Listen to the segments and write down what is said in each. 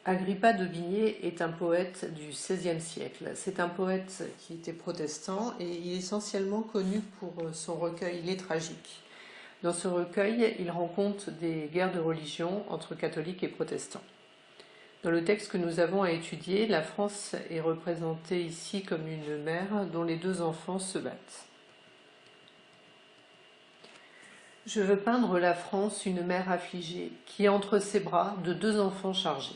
Agrippa d'Aubigné est un poète du XVIe siècle. C'est un poète qui était protestant et il est essentiellement connu pour son recueil Les Tragiques. Dans ce recueil, il rend compte des guerres de religion entre catholiques et protestants. Dans le texte que nous avons à étudier, la France est représentée ici comme une mère dont les deux enfants se battent. Je veux peindre la France, une mère affligée, qui est entre ses bras de deux enfants chargés.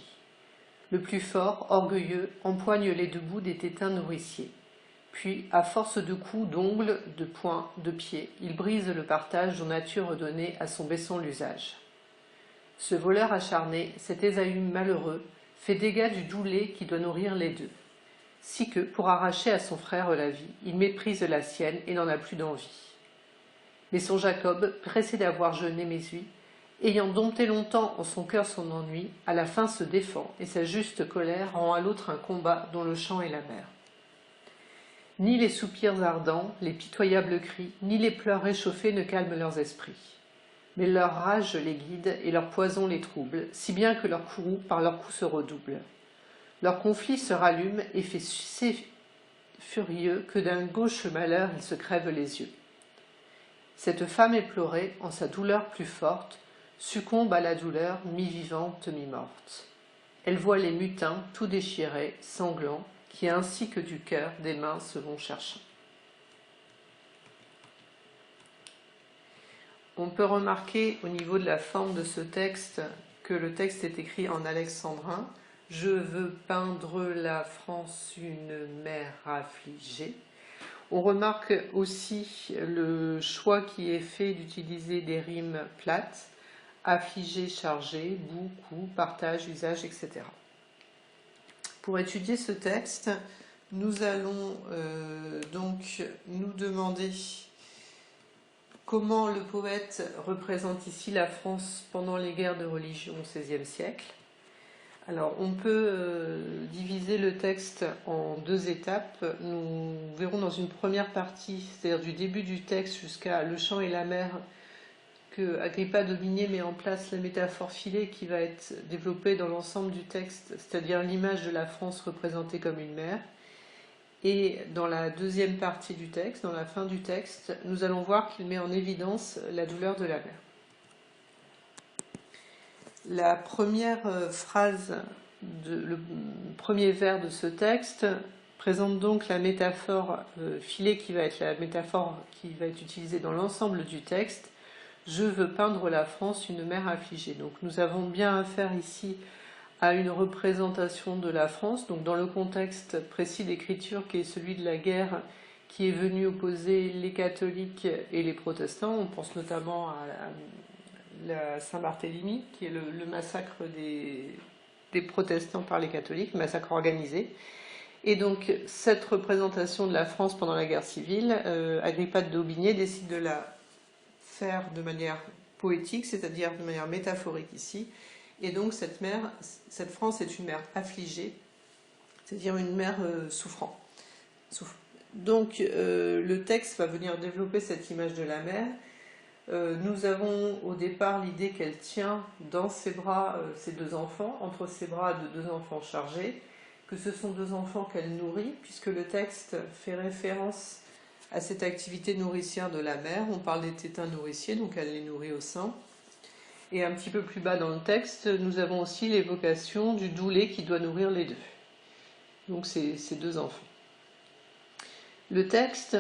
Le plus fort, orgueilleux, empoigne les deux bouts des tétins nourriciers. Puis, à force de coups, d'ongles, de poings, de pieds, il brise le partage dont nature donnait à son baisson l'usage. Ce voleur acharné, cet Ésaü malheureux, fait dégât du doux lait qui doit nourrir les deux. Si que, pour arracher à son frère la vie, il méprise la sienne et n'en a plus d'envie. Mais son Jacob, pressé d'avoir jeûné Mésui, ayant dompté longtemps en son cœur son ennui, à la fin se défend, et sa juste colère rend à l'autre un combat dont le champ est la mer. Ni les soupirs ardents, les pitoyables cris, ni les pleurs réchauffés ne calment leurs esprits. Mais leur rage les guide et leur poison les trouble, si bien que leur courroux par leurs coups se redouble. Leur conflit se rallume et fait si furieux que d'un gauche malheur ils se crèvent les yeux. Cette femme éplorée, en sa douleur plus forte, succombe à la douleur, mi-vivante, mi-morte. Elle voit les mutins, tout déchirés, sanglants, qui ainsi que du cœur, des mains se vont cherchant. On peut remarquer au niveau de la forme de ce texte que le texte est écrit en alexandrin. « Je veux peindre la France, une mère affligée ». On remarque aussi le choix qui est fait d'utiliser des rimes plates, affligé, chargé, bout, coup, partage, usage, etc. Pour étudier ce texte, nous allons donc nous demander comment le poète représente ici la France pendant les guerres de religion au XVIe siècle. Alors, on peut diviser le texte en deux étapes. Nous verrons dans une première partie, c'est-à-dire du début du texte jusqu'à le champ et la mer, que Agrippa d'Aubigné met en place la métaphore filée qui va être développée dans l'ensemble du texte, c'est-à-dire l'image de la France représentée comme une mer. Et dans la deuxième partie du texte, dans la fin du texte, nous allons voir qu'il met en évidence la douleur de la mer. La première phrase, le premier vers de ce texte présente donc la métaphore filée qui va être la métaphore qui va être utilisée dans l'ensemble du texte. Je veux peindre la France, une mère affligée. Donc nous avons bien affaire ici à une représentation de la France, donc dans le contexte précis d'écriture qui est celui de la guerre qui est venue opposer les catholiques et les protestants. On pense notamment à la Saint-Barthélemy, qui est le massacre des protestants par les catholiques, massacre organisé. Et donc cette représentation de la France pendant la guerre civile, Agrippa d'Aubigné décide de la faire de manière poétique, c'est-à-dire de manière métaphorique ici. Et donc cette France est une mère affligée, c'est-à-dire une mère souffrant. Donc le texte va venir développer cette image de la mère. Nous avons au départ l'idée qu'elle tient dans ses bras ses deux enfants, entre ses bras de deux enfants chargés, que ce sont deux enfants qu'elle nourrit, puisque le texte fait référence à cette activité nourricière de la mère. On parle des tétins nourriciers, donc elle les nourrit au sein. Et un petit peu plus bas dans le texte, nous avons aussi l'évocation du doux lait qui doit nourrir les deux. Donc ces deux enfants. Le texte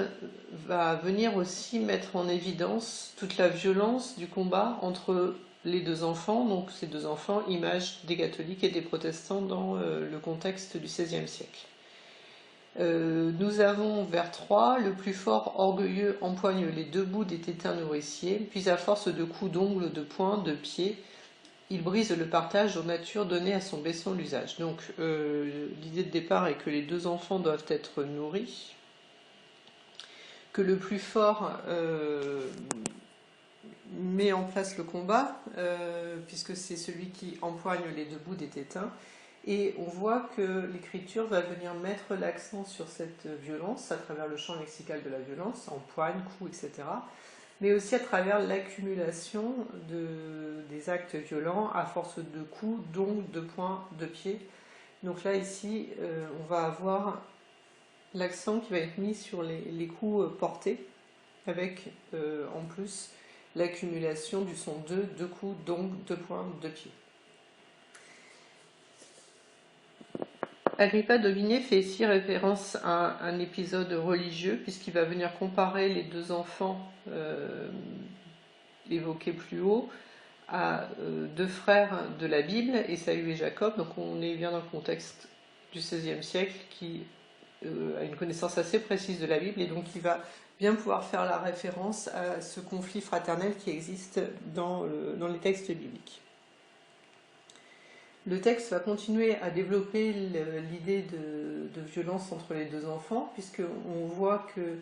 va venir aussi mettre en évidence toute la violence du combat entre les deux enfants, donc ces deux enfants, image des catholiques et des protestants dans le contexte du XVIe siècle. Nous avons vers 3, le plus fort orgueilleux empoigne les deux bouts des tétins nourriciers, puis à force de coups d'ongles, de poings, de pieds, il brise le partage dont nature donnait à son baisson l'usage. Donc l'idée de départ est que les deux enfants doivent être nourris, que le plus fort met en place le combat, puisque c'est celui qui empoigne les deux bouts des tétins. Et on voit que l'écriture va venir mettre l'accent sur cette violence à travers le champ lexical de la violence, empoigne, coup, etc. mais aussi à travers l'accumulation des actes violents à force de coups, donc de poings, de pieds. Donc là, ici, on va avoir l'accent qui va être mis sur les coups portés, avec en plus l'accumulation du son de, deux coups, donc deux poings, deux pieds. Agrippa d'Aubigné fait ici référence à un épisode religieux, puisqu'il va venir comparer les deux enfants évoqués plus haut à deux frères de la Bible, Ésaü et Jacob. Donc on est bien dans le contexte du XVIe siècle, qui a une connaissance assez précise de la Bible, et donc il va bien pouvoir faire la référence à ce conflit fraternel qui existe dans les textes bibliques. Le texte va continuer à développer l'idée de violence entre les deux enfants, puisqu'on voit que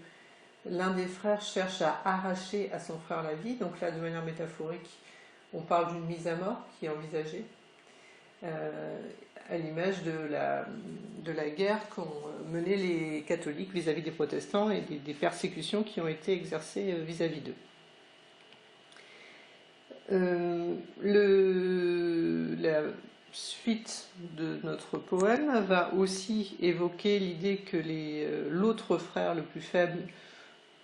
l'un des frères cherche à arracher à son frère la vie. Donc là, de manière métaphorique, on parle d'une mise à mort qui est envisagée, à l'image de la guerre qu'ont menée les catholiques vis-à-vis des protestants et des persécutions qui ont été exercées vis-à-vis d'eux. La suite de notre poème va aussi évoquer l'idée que l'autre frère le plus faible,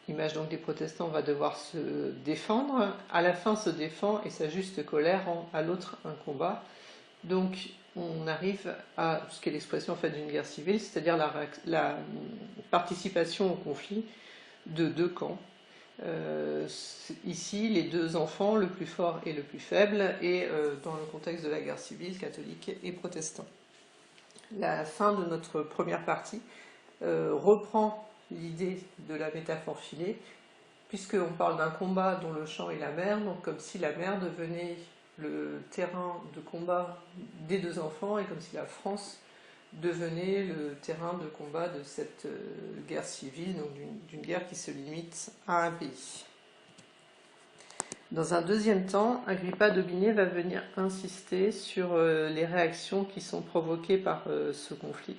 image donc des protestants, va devoir se défendre, à la fin se défend et sa juste colère rend à l'autre un combat. Donc on arrive à ce qu'est l'expression en fait d'une guerre civile, c'est-à-dire la participation au conflit de deux camps. Ici, les deux enfants, le plus fort et le plus faible, et dans le contexte de la guerre civile, catholique et protestant. La fin de notre première partie reprend l'idée de la métaphore filée, puisqu'on parle d'un combat dont le champ est la mer, donc comme si la mer devenait le terrain de combat des deux enfants, et comme si la France devenait le terrain de combat de cette guerre civile, donc d'une guerre qui se limite à un pays. Dans un deuxième temps, Agrippa d'Aubigné va venir insister sur les réactions qui sont provoquées par ce conflit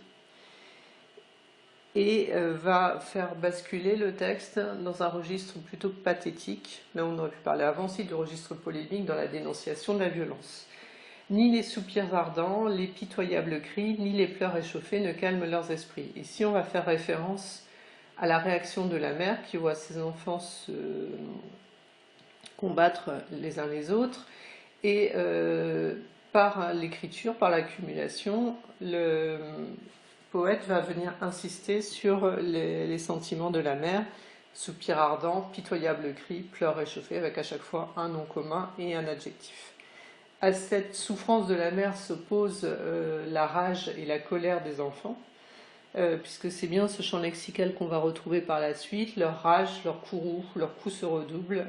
et va faire basculer le texte dans un registre plutôt pathétique, là où on aurait pu parler avant aussi de registre polémique dans la dénonciation de la violence. Ni les soupirs ardents, les pitoyables cris, ni les pleurs échauffés ne calment leurs esprits. Ici, on va faire référence à la réaction de la mère qui voit ses enfants se combattre les uns les autres, et par l'écriture, par l'accumulation, le poète va venir insister sur les sentiments de la mère, soupirs ardents, pitoyables cris, pleurs échauffés, avec à chaque fois un nom commun et un adjectif. À cette souffrance de la mère s'oppose la rage et la colère des enfants, puisque c'est bien ce champ lexical qu'on va retrouver par la suite. Leur rage, leur courroux, leurs coups se redoublent.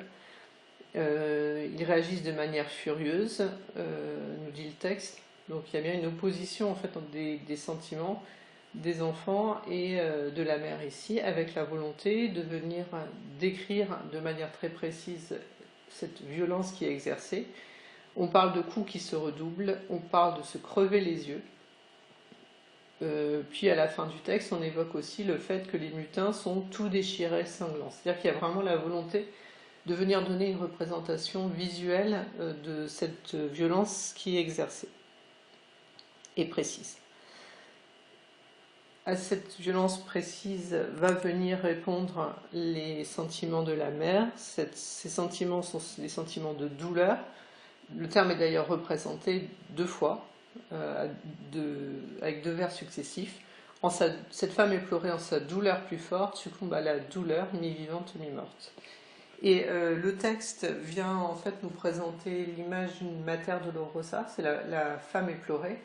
Ils réagissent de manière furieuse, nous dit le texte. Donc il y a bien une opposition en fait entre des sentiments des enfants et de la mère ici, avec la volonté de venir décrire de manière très précise cette violence qui est exercée. On parle de coups qui se redoublent, on parle de se crever les yeux. Puis à la fin du texte, on évoque aussi le fait que les mutins sont tout déchirés, sanglants. C'est-à-dire qu'il y a vraiment la volonté de venir donner une représentation visuelle de cette violence qui est exercée et précise. À cette violence précise va venir répondre les sentiments de la mère. Ces sentiments sont des sentiments de douleur. Le terme est d'ailleurs représenté deux fois, avec deux vers successifs. Cette femme éplorée en sa douleur plus forte succombe à la douleur, mi-vivante, mi-morte. Et le texte vient en fait nous présenter l'image d'une Mater Dolorosa, c'est la femme éplorée.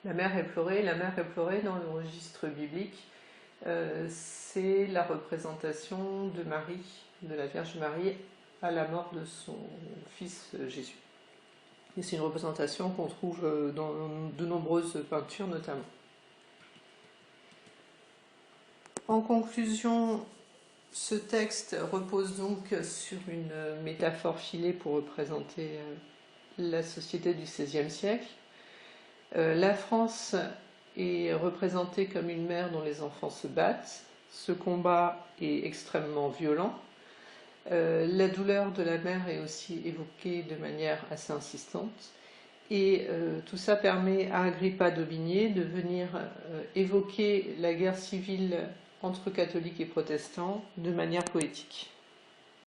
La mère éplorée dans le registre biblique, c'est la représentation de Marie, de la Vierge Marie, à la mort de son fils Jésus. Et c'est une représentation qu'on trouve dans de nombreuses peintures notamment. En conclusion, ce texte repose donc sur une métaphore filée pour représenter la société du XVIe siècle. La France est représentée comme une mère dont les enfants se battent. Ce combat est extrêmement violent. La douleur de la mère est aussi évoquée de manière assez insistante. Et tout ça permet à Agrippa d'Aubigné de venir évoquer la guerre civile entre catholiques et protestants de manière poétique.